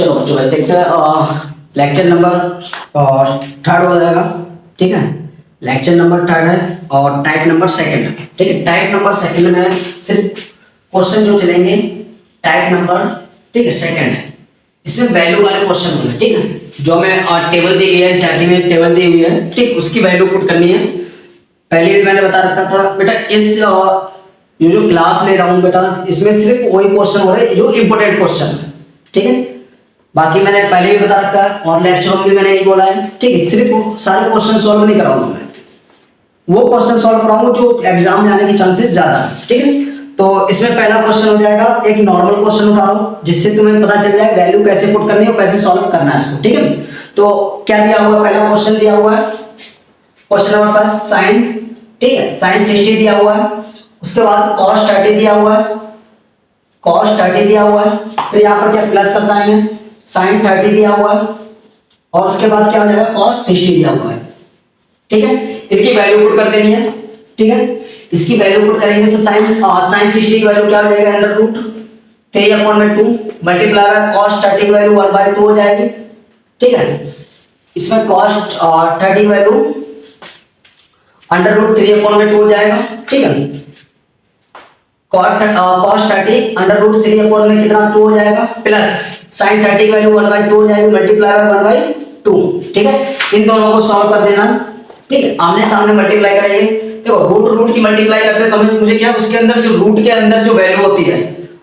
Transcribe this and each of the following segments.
चलो बच्चों भाई देखते हैं लेक्चर नंबर थर्ड हो जाएगा। ठीक है, लेक्चर नंबर थर्ड है और टाइप नंबर सेकंड। ठीक है, टाइप नंबर सेकंड में सिर्फ क्वेश्चन जो चलेंगे टाइप नंबर, ठीक है, सेकंड है। इसमें वैल्यू वाले क्वेश्चन होंगे। ठीक है, जो हमें टेबल दी गई है, एनसीईआरटी में टेबल दी हुई है, ठीक, उसकी वैल्यू पुट करनी है। पहले भी मैंने बता रखा था बेटा, इस जो क्लास ले रहा हूँ बेटा, इसमें सिर्फ वही क्वेश्चन हो रहे हैं जो इंपॉर्टेंट क्वेश्चन है। ठीक है, बाकी मैंने पहले भी बता रखा है और लेक्चर में भी मैंने यही बोला है। ठीक है, सिर्फ सारे क्वेश्चन सॉल्व नहीं कराऊंगा मैं, वो क्वेश्चन सॉल्व कराऊंगा जो एग्जाम में आने की चांसेस ज्यादा है। ठीक है, तो इसमें पहला क्वेश्चन हो जाएगा, एक नॉर्मल क्वेश्चन उठा रहा हूं जिससे तुम्हें पता चल जाए वैल्यू कैसे पुट करनी है और कैसे सॉल्व करना है इसको। ठीक है, तो क्या दिया हुआ है, पहला क्वेश्चन दिया हुआ है क्वेश्चन नंबर फर्स्ट साइन, ठीक है, साइन 60 दिया हुआ है। उसके बाद cos 30 दिया हुआ है, cos 30 दिया हुआ है। फिर यहाँ पर क्या प्लस का साइन है, sin 30 दिया हुआ है और उसके बाद क्या हो जाएगा cos 60 दिया हुआ है। ठीक है, इनकी वैल्यू पुट कर देनी है। ठीक है, इसकी वैल्यू पुट करेंगे तो sin 60 की वैल्यू क्या हो जाएगा, under root 3/2 multiply by cos 30 की वैल्यू 1/2 हो जाएगी। ठीक है, इसमें cos 30 की वैल्यू अंडर रूट 3/2 हो जाएगा। ठीक है, cos 30 अंडर रूट 3/2 में कितना 2 हो जाएगा, प्लस sin 30 की वैल्यू 1/2 हो जाएगी मल्टीप्लाई बाय 1/2। ठीक है, इन दोनों को सॉल्व कर देना। ठीक है, आमने सामने मल्टीप्लाई करेंगे। देखो रूट की मल्टीप्लाई करते हैं तो मुझे क्या, उसके अंदर जो रूट के अंदर जो वैल्यू होती है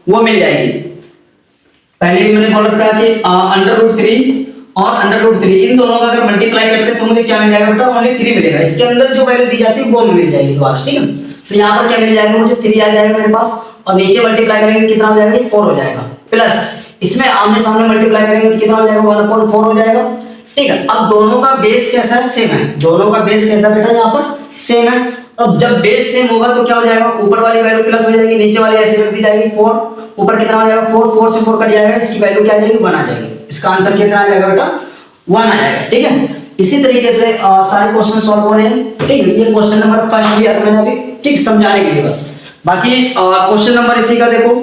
वो मिल जाएगी। पहले भी मैंने बोल रखा है कि अंडर रूट 3 और अंडर रूट 3 इन दोनों का अगर मल्टीप्लाई करते हैं तो मुझे क्या मिल जाएगा बेटा, ओनली 3 मिलेगा। इसके अंदर जो वैल्यू दी जाती है वो मिल जाएगी दोबारा। ठीक है, तो यहाँ पर क्या मिल जाएगा, मुझे 3 आ जाएगा मेरे पास और नीचे मल्टीप्लाई करेंगे कितना हो जाएगा, 4 हो जाएगा। प्लस इसमें आमने सामने मल्टीप्लाई करेंगे तो कितना हो जाएगा, 1/4 हो जाएगा। ठीक है, अब दोनों का बेस कैसा है, सेम है। दोनों का बेस कैसा बेटा, यहाँ पर सेम है। अब जब बेस सेम होगा तो क्या हो जाएगा, ऊपर वाली वैल्यू प्लस हो जाएगी, नीचे वाली ऐसे रख दी जाएगी 4। ऊपर कितना हो जाएगा 4 से 4 कट जाएगा, इसकी वैल्यू क्या आ जाएगी, 1 आ जाएगी। इसका आंसर कितना आ जाएगा बेटा, 1 आ जाएगा। ठीक है, इसी तरीके से सारे क्वेश्चन सॉल्व होने हैं। ठीक है, ये क्वेश्चन नंबर फर्स्ट लिया था मैंने अभी, ठीक, समझाने के लिए बस। बाकी क्वेश्चन नंबर इसी का देखो,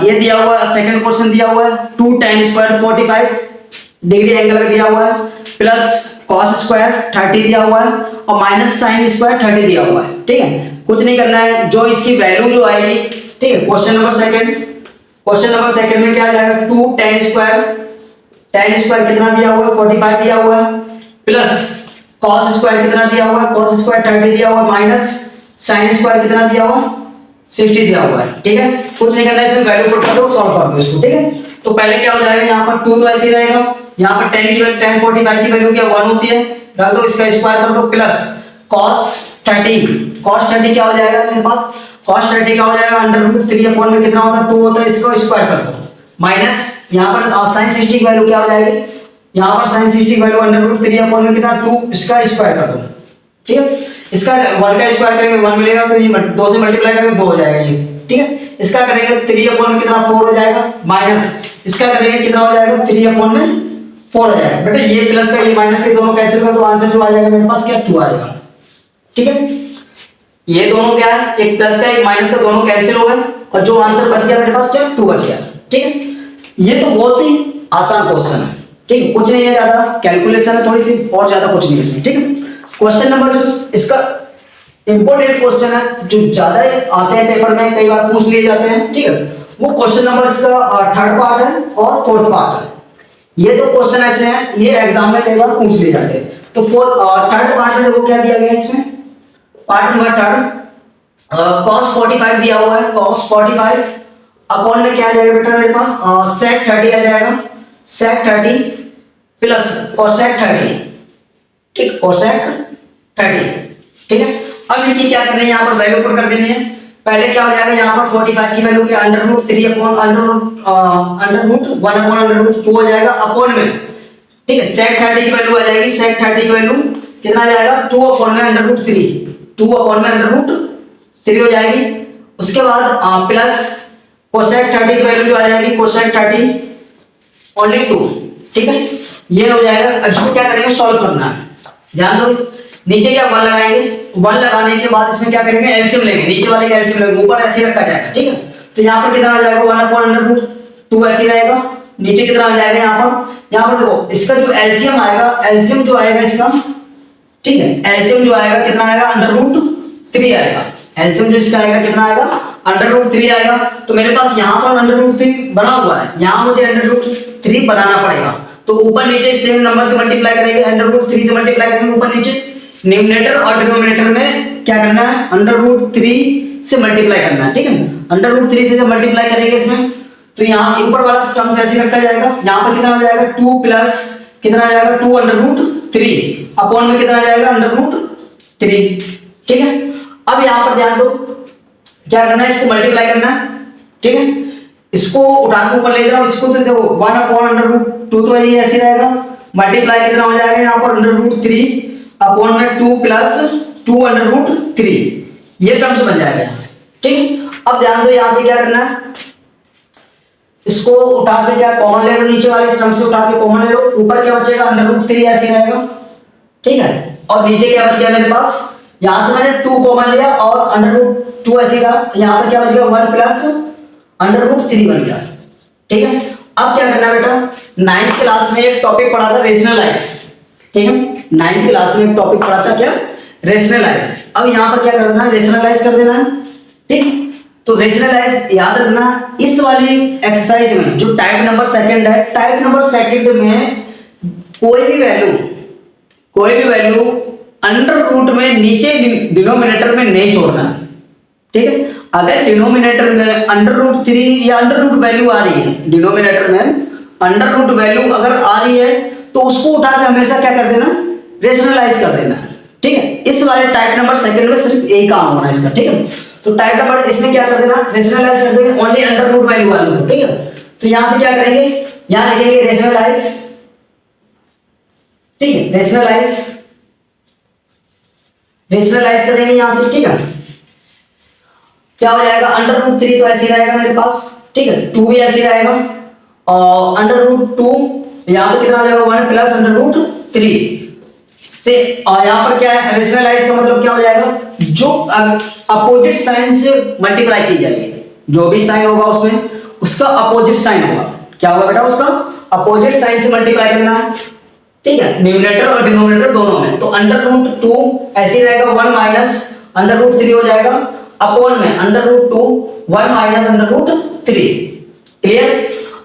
ये दिया हुआ है, सेकंड क्वेश्चन दिया हुआ है 2 tan स्क्वायर 45 डिग्री एंगल का दिया हुआ है, प्लस cos स्क्वायर 30 दिया हुआ है और माइनस sin स्क्वायर 30 दिया हुआ है। ठीक है, कुछ नहीं करना है, जो इसकी वैल्यू जो आएगी। ठीक है, क्वेश्चन नंबर सेकंड में क्या आ जाएगा, 2 tan स्क्वायर कितना दिया हुआ है, 45 दिया हुआ है, प्लस cos स्क्वायर कितना दिया हुआ है, cos स्क्वायर 30 दिया हुआ है, माइनस sin स्क्वायर कितना दिया हुआ है, 60 दिया हुआ है। ठीक है, कुछ नहीं करना है, इसमें वैल्यू पुट कर दो, सॉल्व कर दो इसको। ठीक है, तो पहले क्या हो जाएगा, यहाँ पर 2 तो ऐसे ही रहेगा, यहाँ पर tan 45 की वैल्यू क्या 1 होती है, रख दो, इसका स्क्वायर कर दो, प्लस cos 30 क्या हो जाएगा मेरे पास, cos 30 क्या हो जाएगा, अंडर रूट 3/4 में कितना होता है, 2 होता है, इसको स्क्वायर कर दो, माइनस यहाँ पर sin 60 की वैल्यू क्या हो जाएगी, यहाँ पर sin 60 की वैल्यू अंडर रूट 3/4 में कितना 2, इसका स्क्वायर कर दो। ठीक है, इसका 1 का स्क्वायर करेंगे 1 मिलेगा, तो ये 2 से मल्टीप्लाई करेंगे 2 हो जाएगा ये। ठीक है, इसका करेंगे 3/4 में कितना 4 हो जाएगा, माइनस इसका करेंगे कितना हो जाएगा, 3/4 में 4 हो जाएगा। बेटा ये प्लस का ये माइनस के दोनों कैंसिल कर दो, आंसर जो आ जाएगा मेरे पास क्या 2 आएगा। ठीक है, ये दोनों क्या है, एक प्लस का एक माइनस का, दोनों कैंसिल हो गए और जो आंसर बच गया मेरे पास क्या 2 बच गया। ठीक है, ये तो बहुत ही आसान क्वेश्चन है। ठीक है, कुछ नहीं है, ज्यादा कैलकुलेशन है थोड़ी सी और ज्यादा कुछ नहीं इसमें। ठीक है, क्वेश्चन नंबर जो इसका इंपॉर्टेंट क्वेश्चन है जो ज्यादा आते हैं पेपर में, कई बार पूछ लिए जाते हैं। ठीक है, वो क्वेश्चन नंबर इसका थर्ड पार्ट है और फोर्थ पार्ट है। ये दो क्वेश्चन ऐसे हैं, ये एग्जाम में कई बार पूछ लिए जाते हैं। तो थर्ड पार्ट में देखो क्या दिया गया है, इसमें पार्ट नंबर थर्ड cos 45 दिया हुआ है, cos 45 अपॉन में क्या आ जाएगा बेटा मेरे पास, sec 30 आ जाएगा, sec 30 प्लस cosec 30। ठीक, cosec 30। ठीक है, अब इनकी क्या करनी है, यहाँ पर वैल्यू पुट कर देनी है। पहले क्या हो जाएगा, यहाँ पर 45 की वैल्यू के under root 3 upon under root 1 upon under root 2 हो जाएगा अपॉन में। ठीक है, sec 30 की वैल्यू आ जाएगी, sec 30 की वैल्यू कितना आ जाएगा, 2 अपॉन में अंडर रूट 3, 2 अपॉन में अंडर रूट 3 हो जाएगी। उसके बाद प्लस cosec 30 की वैल्यू जो आ जाएगी, cosec 30 ओनली 2। ठीक है, ये हो जाएगा। अब इसको क्या करेंगे, सॉल्व करना है। ध्यान दो, नीचे क्या 1 लगाएंगे, 1 लगाने के बाद इसमें क्या करेंगे, एलसीएम लेंगे, नीचे वाले का एलसीएम लेंगे, ऊपर ऐसे रखा जाएगा। ठीक है, तो यहाँ पर कितना आ जाएगा, 1 अपॉन अंडर रूट 2 ऐसे रहेगा, नीचे कितना आ जाएगा यहाँ पर देखो इसका जो एलसीएम आएगा, एलसीएम जो आएगा इसका, ठीक है, एलसीएम जो आएगा कितना आएगा, √3 आएगा। एलसीएम जो इसका आएगा कितना आएगा, √3 आएगा। तो मेरे पास यहाँ पर √3 बना हुआ है, यहाँ मुझे √3 बनाना पड़ेगा। तो ऊपर नीचे सेम नंबर से मल्टीप्लाई करेंगे, √3 से मल्टीप्लाई करेंगे ऊपर नीचे, न्यूमरेटर और डिनोमिनेटर में क्या करना है, √3 से मल्टीप्लाई करना है, ठीक है। √3 से जब मल्टीप्लाई करेंगे इसमें, तो यहाँ ऊपर वाला टर्म्स ऐसे रखा जाएगा, यहाँ पर कितना आ जाएगा 2 प्लस कितना आ जाएगा 2√3 अपॉन में कितना आ जाएगा √3, ठीक है। अब यहाँ पर ध्यान दो क्या करना है, इसको मल्टीप्लाई करना है, ठीक है। इसको उठा के ऊपर ले जाओ, इसको तो देखो 1/√2 तो ये ऐसे रहेगा, मल्टीप्लाई कितना हो जाएगा यहाँ पर √3 अपॉन में 2 प्लस 2√3, ये टर्म्स बन जाएगा यहाँ से, ठीक। अब ध्यान दो यहाँ से क्या करना है, इसको उठा के क्या कॉमन ले लो, नीचे वाले टर्म से उठा के कॉमन ले लो, ऊपर क्या बचेगा √3 ऐसे रहेगा, ठीक है। और नीचे क्या बच गया मेरे पास, यहां से मैंने 2 कॉमन लिया और √2 ऐसे रहा, यहां पर क्या बच गया 1 प्लस √3 बन गया, ठीक है। अब क्या करना है बेटा, 9th क्लास में एक टॉपिक पढ़ा था रेशनलाइज, ठीक है। 9th क्लास में एक टॉपिक पढ़ा था क्या, रेशनलाइज। अब यहां पर क्या कर देना है, रेशनलाइज कर देना है, ठीक। तो रेशनलाइज याद रखना, इस वाली एक्सरसाइज में जो टाइप नंबर सेकंड है, टाइप नंबर सेकंड में कोई भी वैल्यू अंडर रूट में नीचे डिनोमिनेटर में नहीं छोड़ना, ठीक है। अगर डिनोमिनेटर में √3 या अंडर रूट वैल्यू आ रही है, डिनोमिनेटर में अंडर रूट वैल्यू अगर आ रही है तो उसको उठा के हमेशा क्या कर देना, रेशनलाइज कर देना, ठीक है। इस वाले टाइप नंबर सेकंड में सिर्फ यही काम होना है इसका, ठीक है। तो टाइप नंबर इसमें क्या कर देना, रेशनलाइज कर देंगे ओनली अंडर रूट वैल्यू वाले को, ठीक है। तो यहां से क्या करेंगे, यहां लिखेंगे रेशनलाइज, ठीक है, रेशनलाइज करेंगे यहां से, ठीक है। क्या हो जाएगा, √3 तो ऐसे रहेगा मेरे पास, ठीक है, 2 भी ऐसे रहेगा और √2 यहां पे कितना हो जाएगा 1 प्लस √3 से, और यहां पर क्या है, रेशनलाइज का मतलब क्या हो जाएगा, जो अपोजिट साइन से मल्टीप्लाई की जाएगी, जो भी साइन होगा उसमें उसका अपोजिट साइन होगा, क्या होगा बेटा, उसका अपोजिट साइन से मल्टीप्लाई करना है, ठीक है, न्यूमरेटर और डिनोमिनेटर दोनों में। तो √2 ऐसे रहेगा 1 माइनस √3 हो जाएगा अपॉन में √2 1 माइनस √3, क्लियर।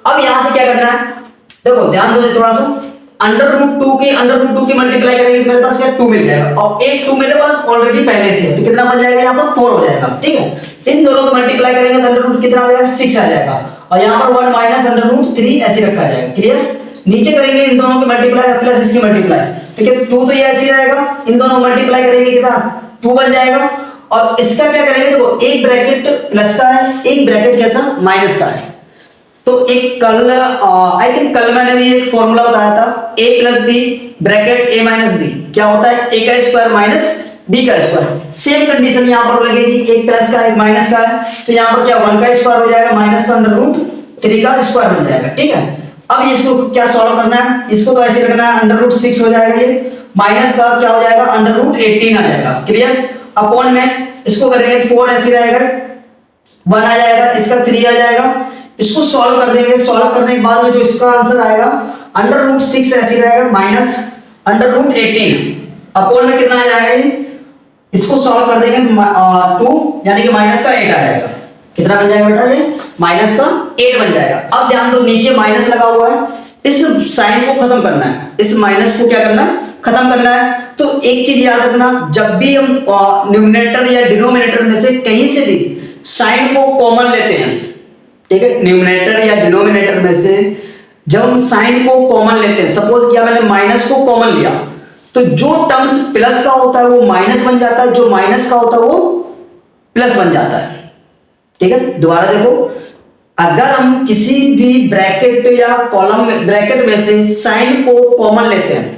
अब यहां से क्या करना है, देखो ध्यान दो थोड़ा सा, √2 की मल्टीप्लाई करेंगे तो मेरे पास क्या 2 मिल जाएगा, और एक 2 मेरे पास ऑलरेडी पहले से है, तो कितना बन जाएगा यहाँ पर 4 हो जाएगा, ठीक है। इन दोनों को मल्टीप्लाई करेंगे तो √2 कितना हो जाएगा 6 आ जाएगा, और यहाँ पर 1 माइनस √3 ऐसे रखा जाएगा, क्लियर। नीचे करेंगे इन दोनों की मल्टीप्लाई प्लस इसकी मल्टीप्लाई, तो क्या 2 तो ये ऐसे रहेगा, इन दोनों मल्टीप्लाई करेंगे कितना 2 बन जाएगा, और इसका क्या करेंगे, देखो एक ब्रैकेट प्लस का है, एक ब्रैकेट कैसा माइनस का है। तो एक कल आई थिंक कल मैंने भी एक फॉर्मूला बताया था, a plus B bracket a minus B क्या होता है, a का स्क्वायर माइनस b का स्क्वायर। सेम कंडीशन यहाँ पर लगेगी, एक प्लस का एक माइनस का है, तो यहाँ पर क्या 1 का स्क्वायर हो जाएगा माइनस का √3 का स्क्वायर बन जाएगा, ठीक है। अब इसको क्या सॉल्व करना है, इसको तो ऐसे रखना है √6 हो जाएगा, ये माइनस का क्या हो जाएगा √18 आ जाएगा, क्लियर। अपॉन में इसको करेंगे 4 ऐसे रहेगा, 1 आ जाएगा, इसका 3 आ जाएगा, इसको सॉल्व कर देंगे, सॉल्व करने के बाद में जो इसका आंसर आएगा √6 ऐसे रहेगा माइनस √18 अपॉन में कितना आ जाएगा, इसको सॉल्व कर देंगे 2 यानी कि माइनस का 8 आ जाएगा, कितना बन जाएगा बेटा, ये माइनस का 8 बन जाएगा। अब ध्यान दो नीचे माइनस लगा हुआ है, इस साइन को खत्म करना है, इस माइनस को क्या करना है, खत्म करना है। तो एक चीज याद रखना, जब भी हम न्यूमरेटर या डिनोमिनेटर में से कहीं से भी साइन को कॉमन लेते हैं, ठीक है, न्यूमरेटर या डिनोमिनेटर में से जब हम साइन को कॉमन लेते हैं, सपोज किया मैंने माइनस को कॉमन लिया, तो जो टर्म्स प्लस का होता है वो माइनस बन जाता है, जो माइनस का होता है वो प्लस बन जाता है, ठीक है। दोबारा देखो, अगर हम किसी भी ब्रैकेट या कॉलम में ब्रैकेट में से साइन को कॉमन लेते हैं,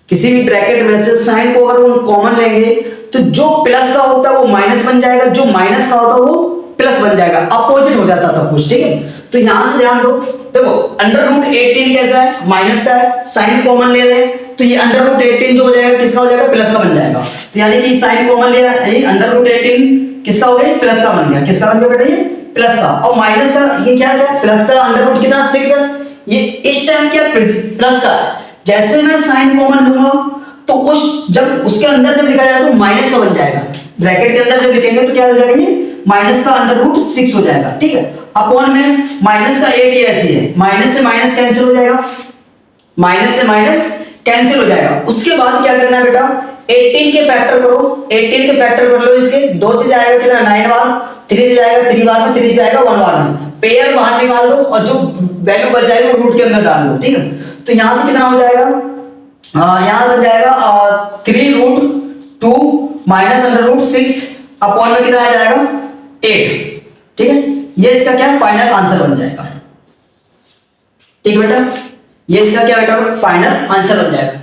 किसी भी ब्रैकेट में से साइन को अगर हम कॉमन लेंगे तो जो प्लस का होता है वो माइनस बन जाएगा, जो माइनस का होता है वो प्लस बन जाएगा, अपोजिट हो जाता है सब कुछ, ठीक है। तो यहां से ध्यान दो, देखो √18 कैसा है, माइनस का है, साइन कॉमन ले रहे हैं, तो ये अंडर रूट 18 जो हो जाएगा किसका हो जाएगा, प्लस का बन जाएगा। तो यानी कि साइन कॉमन लिया, ये अंडर रूट 18 किसका हो गया, प्लस का बन गया। किसका बन गया बेटा, ये प्लस का। और माइनस का ये क्या है, प्लस का अंडर रूट कितना 6 है, ये इस टाइम क्या प्लस का है। जैसे मैं साइन कॉमन लूंगा तो उस जब उसके अंदर जब लिखा जाएगा तो माइनस का बन जाएगा, ब्रैकेट के अंदर जब लिखेंगे तो क्या हो जाएगा, ये माइनस का अंडर रूट 6 हो जाएगा। ठीक है, अपॉन में माइनस का 8 ये ऐसी है, माइनस से माइनस कैंसिल हो जाएगा, माइनस से माइनस कैंसिल हो जाएगा। उसके बाद क्या करना है बेटा, 18 के फैक्टर करो, 18 के फैक्टर कर लो, इसके 2 से जाएगा कितना 9 बार, 3 से जाएगा 3 बार में, 3 से जाएगा 1 बार में, पेयर बाहर निकाल दो और जो वैल्यू बच जाएगा वो रूट के अंदर डाल दो। ठीक है, तो यहां से कितना हो जाएगा, यहां बन जाएगा 3 root 2 minus under root 6 upon में कितना आ जाएगा 8। ठीक है, ये इसका क्या फाइनल आंसर बन जाएगा। ठीक है बेटा, ये इसका क्या बेटा फाइनल आंसर बन जाएगा।